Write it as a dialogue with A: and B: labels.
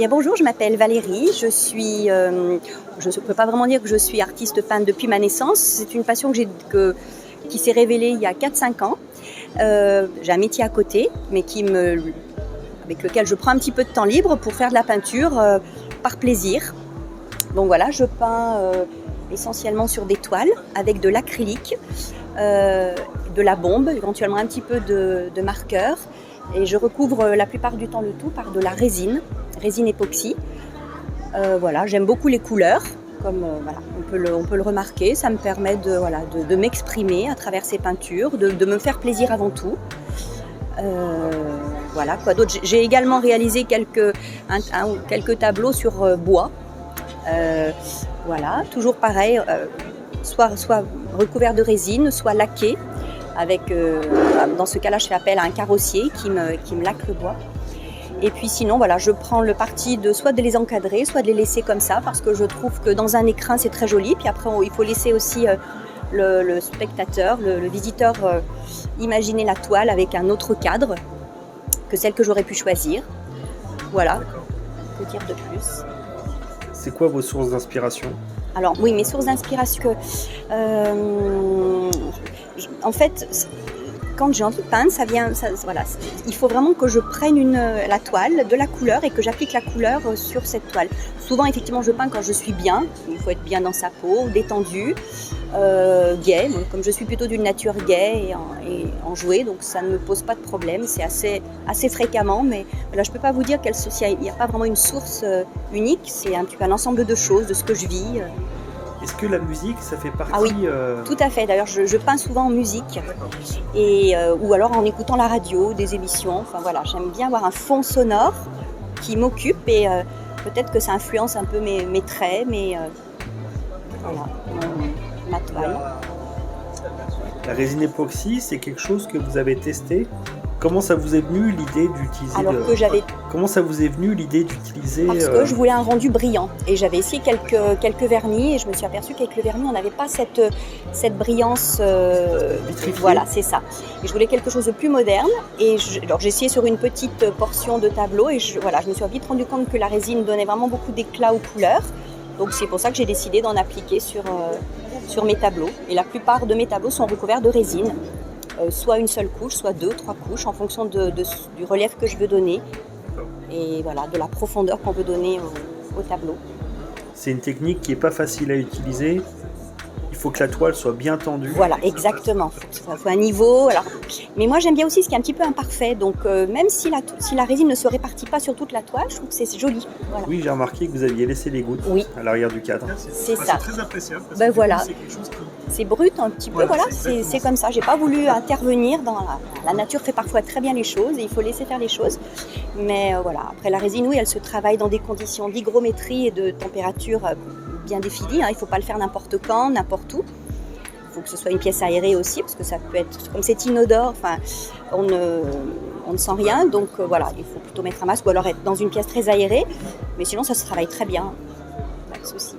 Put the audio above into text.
A: Bien bonjour, je m'appelle Valérie, je ne peux pas vraiment dire que je suis artiste peintre depuis ma naissance, c'est une passion qui s'est révélée il y a 4-5 ans. J'ai un métier à côté, mais avec lequel je prends un petit peu de temps libre pour faire de la peinture par plaisir. Donc voilà, je peins essentiellement sur des toiles avec de l'acrylique, de la bombe, éventuellement un petit peu de marqueur. Et je recouvre la plupart du temps le tout par de la résine époxy. Voilà, j'aime beaucoup les couleurs, comme on peut le remarquer. Ça me permet de m'exprimer à travers ces peintures, de me faire plaisir avant tout. Voilà, quoi d'autre. J'ai également réalisé quelques tableaux sur bois. Voilà, toujours pareil, soit recouvert de résine, soit laqué. Dans ce cas-là, je fais appel à un carrossier qui me laque le bois. Et puis sinon, voilà, je prends le parti soit de les encadrer, soit de les laisser comme ça, parce que je trouve que dans un écrin, c'est très joli. Puis après, il faut laisser aussi le spectateur, le visiteur, imaginer la toile avec un autre cadre que celle que j'aurais pu choisir. Voilà, que dire de plus ?
B: C'est quoi vos sources d'inspiration ?
A: Alors oui, mes sources d'inspiration, en fait, quand j'ai envie de peindre, il faut vraiment que je prenne la toile, de la couleur et que j'applique la couleur sur cette toile. Souvent, effectivement, je peins quand je suis bien. Il faut être bien dans sa peau, détendu, gai. Donc, comme je suis plutôt d'une nature gaie et enjouée, donc ça ne me pose pas de problème. C'est assez fréquemment, mais voilà, je ne peux pas vous dire il n'y a pas vraiment une source unique. C'est un petit peu un ensemble de choses, de ce que je vis.
B: Est-ce que la musique, ça fait partie...
A: Ah oui, tout à fait. D'ailleurs, je peins souvent en musique, ou alors en écoutant la radio, des émissions. Enfin voilà, j'aime bien avoir un fond sonore qui m'occupe et peut-être que ça influence un peu mes traits, voilà, ma toile.
B: La résine époxy, c'est quelque chose que vous avez testé ? Comment ça vous est venu l'idée d'utiliser Comment ça vous est venu l'idée d'utiliser
A: Parce que je voulais un rendu brillant et j'avais essayé quelques vernis et je me suis aperçue qu'avec le vernis on n'avait pas cette brillance
B: vitrifiée.
A: Voilà, c'est ça. Et je voulais quelque chose de plus moderne et alors j'ai essayé sur une petite portion de tableau et je me suis vite rendu compte que la résine donnait vraiment beaucoup d'éclat aux couleurs. Donc c'est pour ça que j'ai décidé d'en appliquer sur mes tableaux. Et la plupart de mes tableaux sont recouverts de résine. Soit une seule couche, soit 2-3 couches en fonction du relief que je veux donner et voilà, de la profondeur qu'on veut donner au tableau.
B: C'est une technique qui n'est pas facile à utiliser. Il faut que la toile soit bien tendue.
A: Voilà, exactement. Il faut que ça soit un niveau. Alors, mais moi, j'aime bien aussi ce qui est un petit peu imparfait. Donc, même si la résine ne se répartit pas sur toute la toile, je trouve que c'est joli. Voilà.
B: Oui, j'ai remarqué que vous aviez laissé les gouttes à l'arrière du cadre.
A: C'est ça.
C: C'est très appréciable. Parce que
A: voilà.
C: C'est quelque chose
A: c'est brut un petit peu, voilà. C'est comme ça. J'ai pas voulu intervenir dans la nature fait parfois très bien les choses et il faut laisser faire les choses. Mais voilà. Après, la résine, oui, elle se travaille dans des conditions d'hygrométrie et de température bien définies. Il ne faut pas le faire n'importe quand, n'importe où. Il faut que ce soit une pièce aérée aussi, parce que ça peut être, comme c'est inodore, on ne sent rien, donc voilà, il faut plutôt mettre un masque ou alors être dans une pièce très aérée, mais sinon ça se travaille très bien, pas de souci.